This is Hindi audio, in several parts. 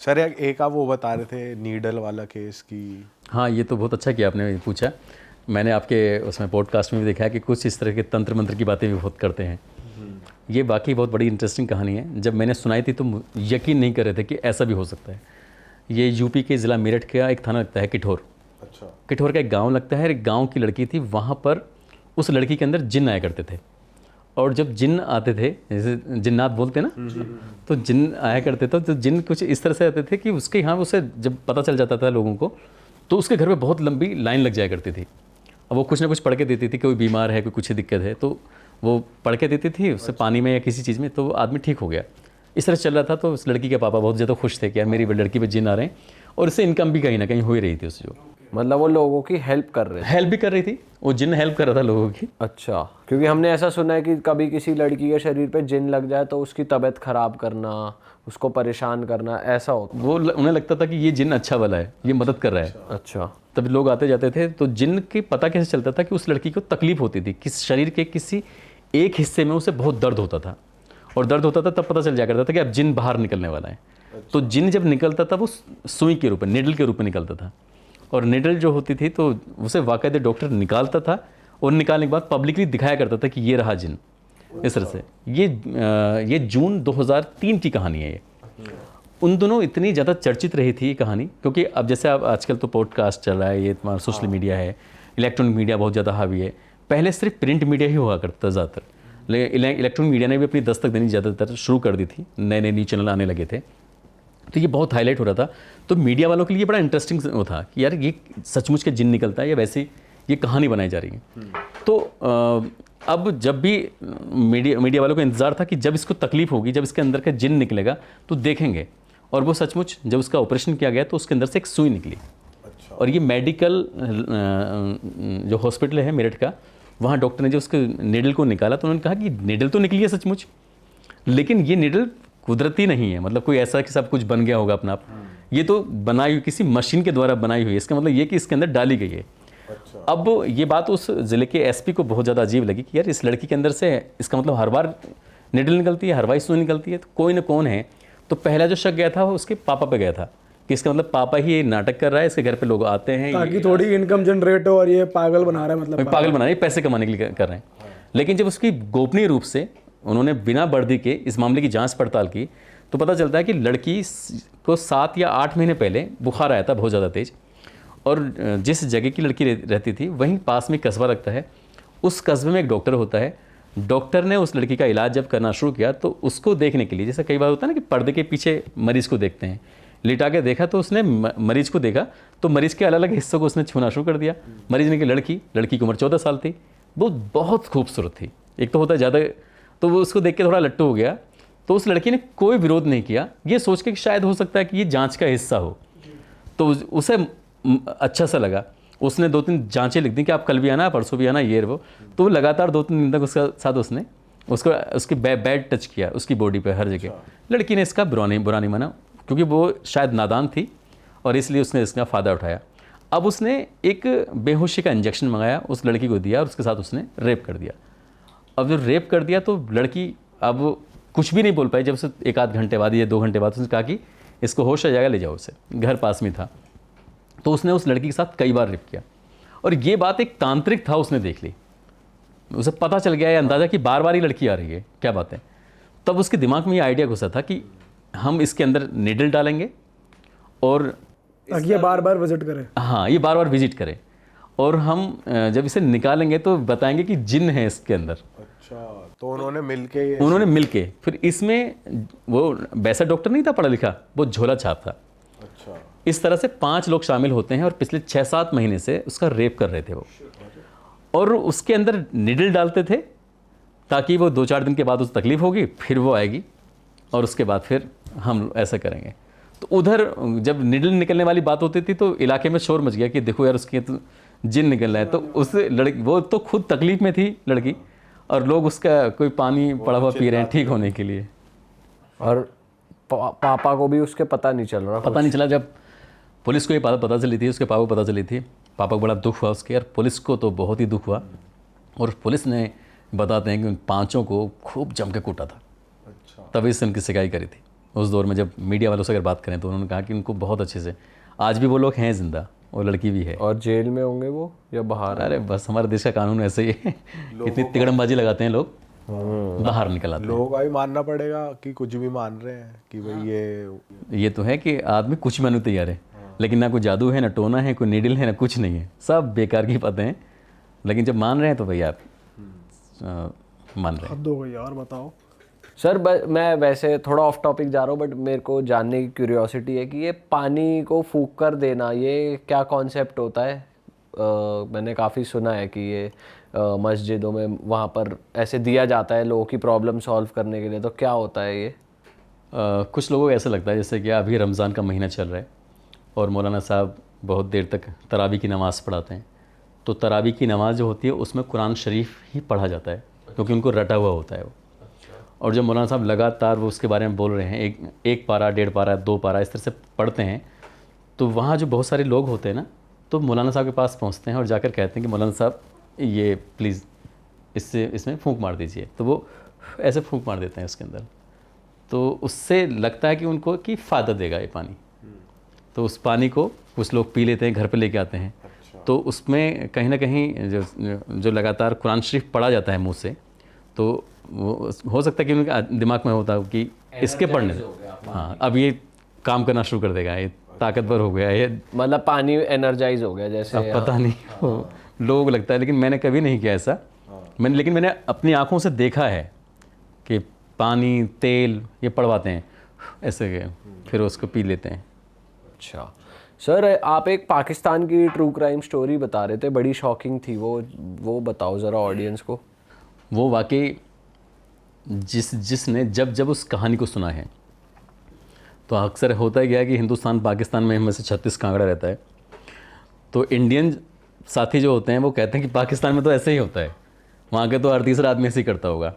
सर एक आप वो बता रहे थे नीडल वाला केस की। हाँ, ये तो बहुत अच्छा किया आपने पूछा। मैंने आपके उसमें पॉडकास्ट में भी देखा है कि कुछ इस तरह के तंत्र मंत्र की बातें भी बहुत करते हैं। ये वाकई बहुत बड़ी इंटरेस्टिंग कहानी है। जब मैंने सुनाई थी तो यकीन नहीं कर रहे थे कि ऐसा भी हो सकता है। ये यूपी के ज़िला मेरठ का एक थाना लगता है किठौर। अच्छा। किठौर का एक गाँव लगता है। एक गाँव की लड़की थी, वहाँ पर उस लड़की के अंदर जिन्न आया करते थे। और जब जिन्न आते थे, जैसे जिन्नात बोलते हैं ना, तो जिन्न आया करते थे। तो जिन्न कुछ इस तरह से आते थे कि उसके यहाँ उसे जब पता चल जाता था लोगों को, तो उसके घर में बहुत लंबी लाइन लग जाया करती थी। अब वो कुछ ना कुछ पढ़ के देती थी, कोई बीमार है, कोई कुछ दिक्कत है, तो वो पढ़ के देती थी उससे पानी में या किसी चीज़ में, तो आदमी ठीक हो गया। इस तरह चल रहा था। तो उस लड़की के पापा बहुत ज़्यादा खुश थे कि यार मेरी लड़की पे जिन्न आ रहे हैं, और इससे इनकम भी कहीं ना कहीं हो ही रही थी उससे। जो मतलब वो लोगों की हेल्प कर रहे थे। हेल्प भी कर रही थी, वो जिन्न हेल्प कर रहा था लोगों की। अच्छा, क्योंकि हमने ऐसा सुना है कि कभी किसी लड़की के शरीर पे जिन लग जाए तो उसकी तबीयत खराब करना, उसको परेशान करना, ऐसा होता। वो उन्हें लगता था कि ये जिन्न अच्छा वाला है, ये मदद कर रहा है। अच्छा। तब लोग आते जाते थे। तो जिन्न की पता कैसे चलता था कि उस लड़की को तकलीफ होती थी, किस शरीर के किसी एक हिस्से में उसे बहुत दर्द होता था, और दर्द होता था तब पता चल जाया करता था कि अब जिन्न बाहर निकलने वाला है। तो जिन्न जब निकलता था वो सुई के रूप में, निडल के रूप में निकलता था। और निडल जो होती थी तो उसे वाकायदे डॉक्टर निकालता था, और निकालने के बाद पब्लिकली दिखाया करता था कि ये रहा जिन्न। इस तरह से ये जून 2003 की कहानी है। ये उन दोनों इतनी ज़्यादा चर्चित रही थी ये कहानी, क्योंकि अब जैसे अब आजकल तो पॉडकास्ट चल रहा है, ये तुम्हारा सोशल मीडिया है, इलेक्ट्रॉनिक मीडिया बहुत ज़्यादा हावी है। पहले सिर्फ प्रिंट मीडिया ही हुआ करता था ज़्यादातर, लेकिन इलेक्ट्रॉनिक मीडिया ने भी अपनी दस्तक देनी ज़्यादातर शुरू कर दी थी। नए नए न्यूज़ चैनल आने लगे थे, तो ये बहुत हाईलाइट हो रहा था। तो मीडिया वालों के लिए बड़ा इंटरेस्टिंग वो था कि यार ये सचमुच के जिन्न निकलता है या वैसे ये कहानी बनाई जा रही है। तो अब जब भी मीडिया वालों को इंतज़ार था कि जब इसको तकलीफ होगी, जब इसके अंदर का जिन्न निकलेगा तो देखेंगे। और वो सचमुच जब उसका ऑपरेशन किया गया तो उसके अंदर से एक सुई निकली। अच्छा। और ये मेडिकल जो हॉस्पिटल है मेरठ का, वहाँ डॉक्टर ने जो उसके निडल को निकाला तो उन्होंने कहा कि निडल तो निकली है सचमुच, लेकिन ये निडल कुदरती नहीं है। मतलब कोई ऐसा कि सब कुछ बन गया होगा अपना आप, ये तो बनाई हुई किसी मशीन के द्वारा बनाई हुई है। इसका मतलब ये कि इसके अंदर डाली गई है। अच्छा। अब ये बात उस ज़िले के एसपी को बहुत ज़्यादा अजीब लगी कि यार इस लड़की के अंदर से, इसका मतलब हर बार निडल निकलती है, हर बार सुई निकलती है, तो कोई ना कौन है। तो पहला जो शक गया था वो उसके पापा पे गया था कि इसका मतलब पापा ही ये नाटक कर रहा है, इसके घर पे लोग आते हैं ताकि थोड़ी इनकम जनरेट हो, और ये पागल बना रहा है, मतलब पागल बना रहे हैं, पैसे कमाने के लिए कर रहे हैं। लेकिन जब उसकी गोपनीय रूप से उन्होंने बिना वर्दी के इस मामले की जांच पड़ताल की तो पता चलता है कि लड़की को 7 या 8 महीने पहले बुखार आया था बहुत ज़्यादा तेज, और जिस जगह की लड़की रहती थी वहीं पास में कस्बा लगता है। उस कस्बे में एक डॉक्टर होता है। डॉक्टर ने उस लड़की का इलाज जब करना शुरू किया तो उसको देखने के लिए, जैसे कई बार होता है ना कि पर्दे के पीछे मरीज़ को देखते हैं, लिटा के देखा तो उसने मरीज़ को देखा, तो मरीज़ के अलग अलग हिस्सों को उसने छूना शुरू कर दिया। मरीज़ ने की लड़की की उम्र 14 साल थी, वो बहुत खूबसूरत थी। एक तो होता है ज़्यादा, तो वो उसको देख के थोड़ा लट्टू हो गया। तो उस लड़की ने कोई विरोध नहीं किया, ये सोच के कि शायद हो सकता है कि ये जांच का हिस्सा हो। तो उसे अच्छा सा लगा। उसने 2-3 जांचें लिख दी कि आप कल भी आना, परसों भी आना, ये वो। तो वो लगातार 2-3 दिन तक उसका साथ उसने उसके बैड टच किया उसकी बॉडी पे हर जगह। लड़की ने इसका बुरा नहीं माना, क्योंकि वो शायद नादान थी और इसलिए उसने इसका फ़ायदा उठाया। अब उसने एक बेहोशी का इंजेक्शन मंगाया, उस लड़की को दिया और उसके साथ उसने रेप कर दिया। अब जब रेप कर दिया तो लड़की अब कुछ भी नहीं बोल पाई। जब उसे 1-8 घंटे बाद या 2 घंटे बाद उसने कहा कि इसको होश आ जाएगा, ले जाओ उसे, घर पास में था। तो उसने उस लड़की के साथ कई बार रेप किया, और ये बात एक तांत्रिक था, उसने देख ली, उसे पता चल गया, ये अंदाज़ा कि बार बार ही लड़की आ रही है, क्या बात है। तब उसके दिमाग में ये आइडिया घुसा था कि हम इसके अंदर निडल डालेंगे और ताकि ये बार बार विजिट करे। हाँ, ये बार बार विजिट करे, और हम जब इसे निकालेंगे तो बताएंगे कि जिन्न है इसके अंदर। अच्छा, तो उन्होंने मिलके फिर इसमें वो वैसा डॉक्टर नहीं था पढ़ा लिखा, वो झोला छाप था। अच्छा। इस तरह से 5 लोग शामिल होते हैं और पिछले 6-7 महीने से उसका रेप कर रहे थे वो, और उसके अंदर निडल डालते थे ताकि वो 2-4 दिन के बाद उसे तकलीफ होगी, फिर वो आएगी और उसके बाद फिर हम ऐसा करेंगे। तो उधर जब निडल निकलने वाली बात होती थी तो इलाके में शोर मच गया कि देखो यार उसके तो जिन्न निकल रहा है। तो उस लड़की, वो तो खुद तकलीफ में थी लड़की, और लोग उसका कोई पानी पड़ा हुआ पी रहे हैं ठीक होने के लिए। और पापा को भी उसके पता नहीं चला। जब पुलिस को ये बात पता चली थी, उसके पापा को पता चली थी, पापा को बड़ा दुख हुआ उसके, और पुलिस को तो बहुत ही दुख हुआ। और पुलिस ने बताते हैं कि उन 5 को खूब जम के कूटा था। अच्छा। तभी से उनकी शिकायत करी थी। उस दौर में जब मीडिया वालों से अगर बात करें तो उन्होंने कहा कि उनको बहुत अच्छे से, आज भी वो लोग हैं जिंदा, वो लड़की भी है। और जेल में होंगे वो या बाहर? अरे बस हमारे देश का कानून ऐसे ही है, इतनी तिकड़मबाजी लगाते हैं लोग, बाहर निकल आते हैं। लोगों का भी मानना पड़ेगा कि कुछ भी मान रहे हैं कि भाई ये तो है कि आदमी कुछ मानने तैयार है, लेकिन ना कोई जादू है, ना टोना है, कोई नीडल है, ना कुछ नहीं है, सब बेकार की बातें हैं। लेकिन जब मान रहे हैं तो भाई आप मान रहे हैं। हद हो गई यार, बताओ। सर मैं वैसे थोड़ा ऑफ टॉपिक जा रहा हूँ, बट मेरे को जानने की क्यूरियोसिटी है कि ये पानी को फूंक कर देना, ये क्या कॉन्सेप्ट होता है? मैंने काफ़ी सुना है कि ये मस्जिदों में वहाँ पर ऐसे दिया जाता है लोगों की प्रॉब्लम सॉल्व करने के लिए, तो क्या होता है ये? कुछ लोगों को ऐसा लगता है जैसे कि अभी रमज़ान का महीना चल रहा है और मौलाना साहब बहुत देर तक तरावी की नमाज़ पढ़ाते हैं, तो तरावी की नमाज़ जो होती है उसमें कुरान शरीफ ही पढ़ा जाता है, क्योंकि उनको रटा हुआ होता है वो। और जब मौलाना साहब लगातार वो उसके बारे में बोल रहे हैं, एक पारा, 1.5 पारा, 2 पारा इस तरह से पढ़ते हैं, तो वहाँ जो बहुत सारे लोग होते हैं ना, तो मौलाना साहब के पास पहुँचते हैं और जाकर कहते हैं कि मौलाना साहब ये प्लीज़ इसमें फूंक मार दीजिए। तो वो ऐसे फूंक मार देते हैं उसके अंदर, तो उससे लगता है कि उनको कि फ़ायदा देगा ये पानी। तो उस पानी को कुछ लोग पी लेते हैं, घर पे लेके आते हैं। तो उसमें कहीं ना कहीं जो लगातार कुरान शरीफ पढ़ा जाता है मुँह से, तो वो हो सकता है कि उनके दिमाग में होता कि इसके पढ़ने से हाँ अब ये काम करना शुरू कर देगा, ये ताकतवर हो गया, ये मतलब पानी एनर्जाइज हो गया जैसे। अब पता नहीं हो लोगों को लगता है, लेकिन मैंने कभी नहीं किया ऐसा। मैंने अपनी आंखों से देखा है कि पानी, तेल ये पड़वाते हैं ऐसे, फिर उसको पी लेते हैं। अच्छा सर, आप एक पाकिस्तान की ट्रू क्राइम स्टोरी बता रहे थे, बड़ी शॉकिंग थी वो बताओ ज़रा ऑडियंस को। वो वाकई जिसने जब उस कहानी को सुना है, तो अक्सर होता है क्या कि हिंदुस्तान पाकिस्तान में हमें से 36 कांगड़ा रहता है, तो इंडियन साथी जो होते हैं वो कहते हैं कि पाकिस्तान में तो ऐसे ही होता है, वहाँ के तो हर तीसरा आदमी ऐसे ही करता होगा।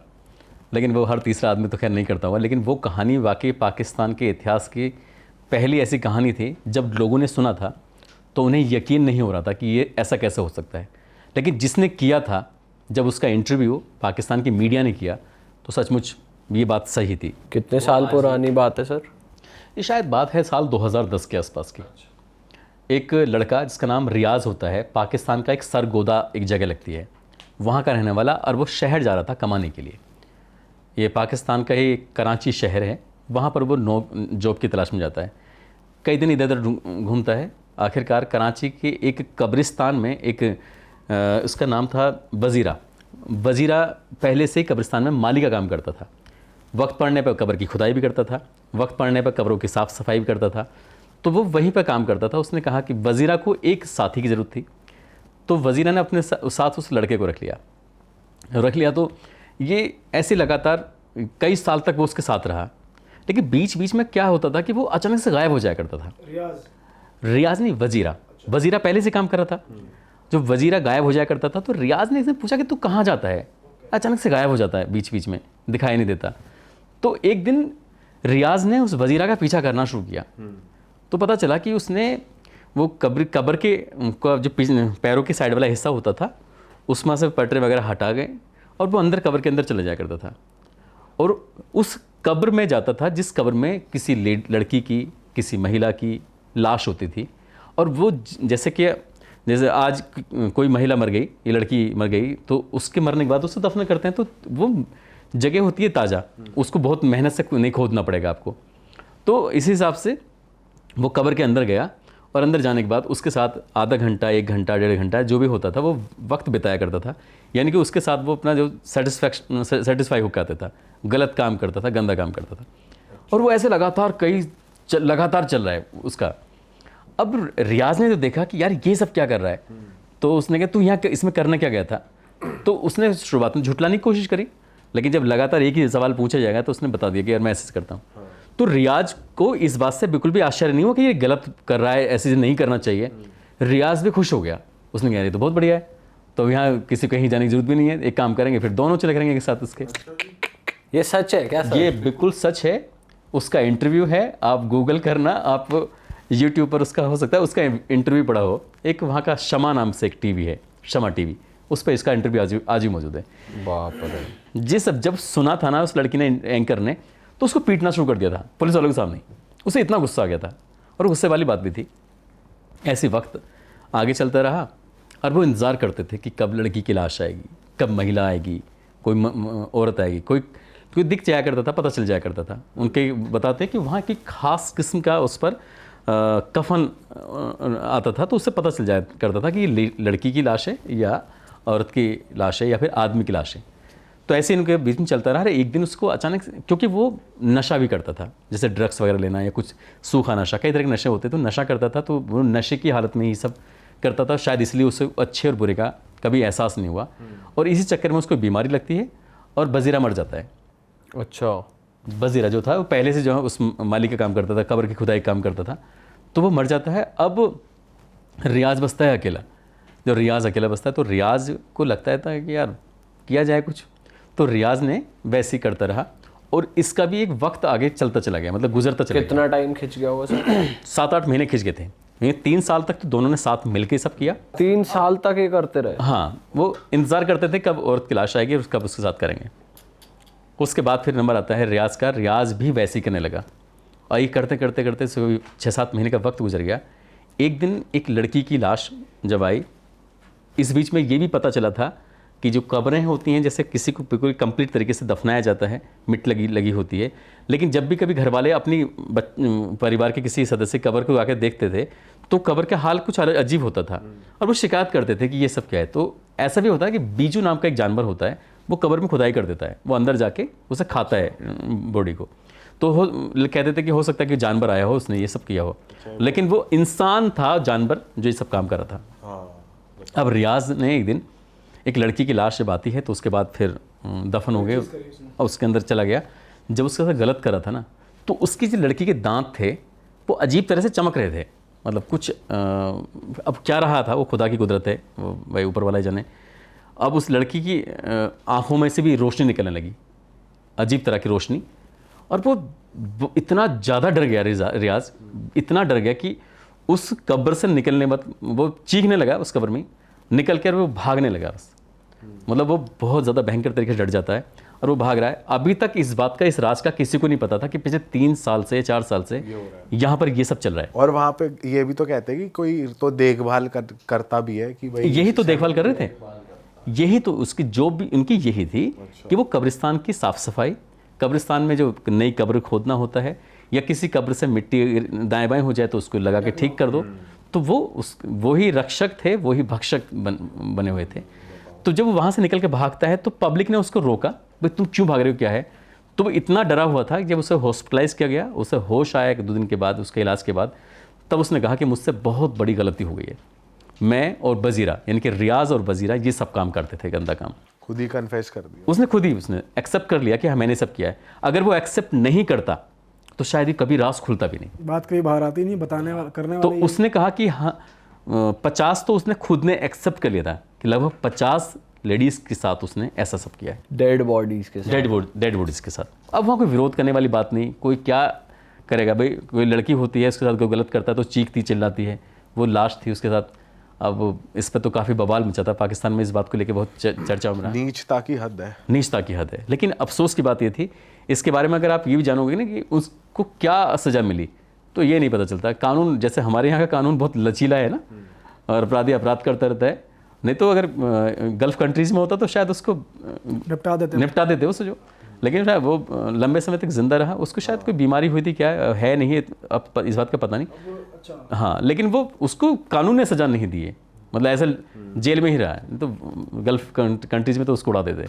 लेकिन वो हर तीसरा आदमी तो खैर नहीं करता होगा, लेकिन वो कहानी वाकई पाकिस्तान के इतिहास की पहली ऐसी कहानी थी, जब लोगों ने सुना था तो उन्हें यकीन नहीं हो रहा था कि ये ऐसा कैसे हो सकता है। लेकिन जिसने किया था, जब उसका इंटरव्यू पाकिस्तान की मीडिया ने किया, तो सचमुच ये बात सही थी। कितने साल पुरानी बात है सर? ये शायद बात है साल 2010 के आसपास की। एक लड़का जिसका नाम रियाज होता है, पाकिस्तान का एक सरगोदा एक जगह लगती है, वहाँ का रहने वाला, और वो शहर जा रहा था कमाने के लिए। ये पाकिस्तान का ही कराची शहर है, वहाँ पर वो जॉब की तलाश में जाता है। कई दिन इधर उधर घूमता है, आखिरकार कराची के एक कब्रिस्तान में उसका नाम था वज़ीरा पहले से ही कब्रिस्तान में माली का काम करता था। वक्त पड़ने पर कब्र की खुदाई भी करता था, वक्त पड़ने पर कब्रों की साफ़ सफाई भी करता था, तो वो वहीं पर काम करता था। उसने कहा कि वज़ीरा को एक साथी की ज़रूरत थी, तो वज़ीरा ने अपने साथ उस लड़के को रख लिया। तो ये ऐसे लगातार कई साल तक वो उसके साथ रहा। लेकिन बीच बीच में क्या होता था कि वो अचानक से गायब हो जाया करता था। रियाज नहीं, वज़ीरा पहले से काम कर रहा था। जब वज़ीरा गायब हो जाया करता था, तो रियाज ने इसने पूछा कि तू कहाँ जाता है, अचानक से गायब हो जाता है, बीच बीच में दिखाई नहीं देता। तो एक दिन रियाज ने उस वज़ीरा का पीछा करना शुरू किया, तो पता चला कि उसने वो कब्र के जो पैरों के साइड वाला हिस्सा होता था, उसमें से पटरे वगैरह हटा गए और वो अंदर कब्र के अंदर चले जाया करता था, और उस कब्र में जाता था जिस कब्र में किसी लड़की की, किसी महिला की लाश होती थी। और वो जैसे आज कोई महिला मर गई, ये लड़की मर गई, तो उसके मरने के बाद उसे दफन करते हैं, तो वो जगह होती है ताज़ा, उसको बहुत मेहनत से नहीं खोदना पड़ेगा आपको। तो इसी हिसाब से वो कब्र के अंदर गया, और अंदर जाने के बाद उसके साथ आधा घंटा, 1 घंटा, 1.5 घंटा जो भी होता था, वो वक्त बिताया करता था। यानी कि उसके साथ वो अपना जो सेटिस्फाई होकर आता था, गलत काम करता था, गंदा काम करता था। और वो ऐसे लगातार चल रहा है उसका। अब रियाज ने तो देखा कि यार ये सब क्या कर रहा है, तो उसने कहा तू यहाँ इसमें करने क्या गया था। तो उसने शुरुआत में झुटलाने की कोशिश करी, लेकिन जब लगातार एक ही सवाल पूछा जाएगा तो उसने बता दिया कि यार मैं ऐसे करता हूँ। तो रियाज को इस बात से बिल्कुल भी आश्चर्य नहीं हुआ कि ये गलत कर रहा है, ऐसे नहीं करना चाहिए। रियाज भी खुश हो गया, उसने कहा ये तो बहुत बढ़िया है, तो यहाँ किसी कहीं जाने की जरूरत भी नहीं है, एक काम करेंगे फिर दोनों चले करेंगे एक साथ उसके। ये सच है क्या सर? ये बिल्कुल सच है, उसका इंटरव्यू है, आप गूगल करना, आप यूट्यूब पर उसका हो सकता है उसका इंटरव्यू पड़ा हो। एक वहाँ का शमा नाम से एक टीवी है, शमा टीवी, उस पर इसका इंटरव्यू आज ही मौजूद है। बाप रे। जब सुना था ना उस लड़की ने, एंकर ने, तो उसको पीटना शुरू कर दिया था पुलिस वालों के सामने। उसे इतना गुस्सा आ गया था, और गुस्से वाली बात भी थी। ऐसे वक्त आगे चलता रहा और वो इंतज़ार करते थे कि कब लड़की की लाश आएगी, कब महिला आएगी, कोई औरत आएगी, कोई दिख जाया करता था, पता चल जाया करता था। उनके बताते कि वहाँ की खास किस्म का उस पर कफन आता था, तो उससे पता चल जाया करता था कि ये लड़की की लाश है या औरत की लाश है या फिर आदमी की लाश है। तो ऐसे इनके बीच में चलता रहा। एक दिन उसको अचानक, क्योंकि वो नशा भी करता था, जैसे ड्रग्स वगैरह लेना या कुछ सूखा नशा, कई तरह के नशे होते, तो नशा करता था, तो वो नशे की हालत में ही सब करता था। शायद इसलिए उसे अच्छे और बुरे का कभी एहसास नहीं हुआ, और इसी चक्कर में उसको बीमारी लगती है और बजीरा मर जाता है। अच्छा। बजीरा जो था वो पहले से जो है उस मालिक का काम करता था, कब्र की खुदाई का काम करता था, तो वो मर जाता है। अब रियाज बसता है अकेला। जब रियाज अकेला बसता है तो रियाज को लगता था कि यार किया जाए कुछ, तो रियाज ने वैसे ही करता रहा, और इसका भी एक वक्त आगे चलता चला गया, मतलब गुजरता चला गया। कितना टाइम खिंच गया होगा सर? 7-8 महीने खिंच गए थे। ये 3 साल तक तो दोनों ने साथ मिलके सब किया। 3 साल तक ये करते रहे? हाँ, वो इंतज़ार करते थे कब औरत की लाश आएगी और कब उसके साथ करेंगे। उसके बाद फिर नंबर आता है रियाज का। रियाज भी वैसे ही करने लगा, और ये करते करते करते 6-7 महीने का वक्त गुजर गया। एक दिन एक लड़की की लाश जब आई, इस बीच में ये भी पता चला था कि जो कब्रें होती हैं, जैसे किसी को बिल्कुल कंप्लीट तरीके से दफनाया जाता है, मिट लगी होती है, लेकिन जब भी कभी घर वाले अपनी परिवार के किसी सदस्य कब्र को आकर देखते थे तो कब्र का हाल कुछ अजीब होता था, और वो शिकायत करते थे कि ये सब क्या है। तो ऐसा भी होता है कि बीजू नाम का एक जानवर होता है, वो कब्र में खुदाई कर देता है, वो अंदर जाके उसे खाता है बॉडी को। तो कहते थे कि हो सकता है कि जानवर आया हो, उसने ये सब किया हो, लेकिन वो इंसान था जानवर जो ये सब काम कर रहा था। अब रियाज ने एक दिन एक लड़की की लाश जब आती है तो उसके बाद फिर दफन हो गए और उसके अंदर चला गया। जब उसके साथ गलत करा था ना, तो उसकी जो लड़की के दांत थे वो अजीब तरह से चमक रहे थे, मतलब कुछ अब क्या रहा था वो खुदा की कुदरत है, भाई ऊपर वाला ही जाने। अब उस लड़की की आंखों में से भी रोशनी निकलने लगी, अजीब तरह की रोशनी, और वो इतना ज़्यादा डर गया रियाज, इतना डर गया कि उस कब्र से निकलने बाद वो चीखने लगा, उस कब्र में निकल कर वो भागने लगा बस। मतलब वो बहुत ज़्यादा भयंकर तरीके से डर जाता है और वो भाग रहा है। अभी तक इस बात का, इस राज का किसी को नहीं पता था कि पिछले 3 साल से 4 साल से यहाँ पर ये सब चल रहा है। और वहाँ पे ये भी तो कहते हैं कि कोई तो देखभाल करता भी है कि भाई यही तो देखभाल कर रहे थे, यही तो उसकी जॉब भी उनकी यही थी कि वो कब्रिस्तान की साफ सफाई, कब्रिस्तान में जो नई कब्र खोदना होता है या किसी कब्र से मिट्टी दाएं बाएं हो जाए तो उसको लगा के ठीक कर दो, तो वो ही रक्षक थे, वो ही भक्षक बने हुए थे। तो जब वो वहाँ से निकल के भागता है तो पब्लिक ने उसको रोका, भाई तुम क्यों भाग रहे हो, क्या है। तो वो इतना डरा हुआ था कि जब उसे हॉस्पिटलाइज किया गया, उसे होश आया 1-2 दिन के बाद, उसके इलाज के बाद, तब उसने कहा कि मुझसे बहुत बड़ी गलती हो गई है। मैं और बजीरा, यानी कि रियाज और बजीरा, ये सब काम करते थे, गंदा काम। खुद ही कन्फेस कर दिया उसने एक्सेप्ट कर लिया कि हाँ मैंने सब किया है। अगर वो एक्सेप्ट नहीं करता तो शायद ही कभी राज खुलता भी नहीं, बात कहीं बाहर आती नहीं, बताने वाला करने तो वाला। उसने कहा कि हाँ 50 तो उसने खुद ने एक्सेप्ट कर लिया था कि लगभग 50 लेडीज के साथ उसने ऐसा सब किया है, डेड बॉडीज के साथ, डेड बॉडीज के साथ। अब वहाँ कोई विरोध करने वाली बात नहीं, कोई क्या करेगा भाई, कोई लड़की होती है उसके साथ कोई गलत करता है तो चीखती चिल्लाती है, वो लाश थी उसके साथ। अब इस पर तो काफ़ी बवाल मचा था पाकिस्तान में, इस बात को लेकर बहुत चर्चा में रहा। नीचता की हद है, नीचता की हद है। लेकिन अफसोस की बात ये थी, इसके बारे में अगर आप ये भी जानोगे ना कि उसको क्या सज़ा मिली, तो ये नहीं पता चलता। कानून, जैसे हमारे यहाँ का कानून बहुत लचीला है ना, और अपराधी अपराध करता रहता है, नहीं तो अगर गल्फ़ कंट्रीज़ में होता तो शायद उसको निपटा देते उसे जो, लेकिन शायद वो लंबे समय तक जिंदा रहा, उसको शायद कोई बीमारी हुई थी, क्या है नहीं है अब इस बात का पता नहीं। हाँ, लेकिन वो उसको कानून ने सज़ा नहीं दी है, मतलब ऐसा जेल में ही रहा है, तो गल्फ़ कंट्रीज़ में तो उसको उड़ा देते।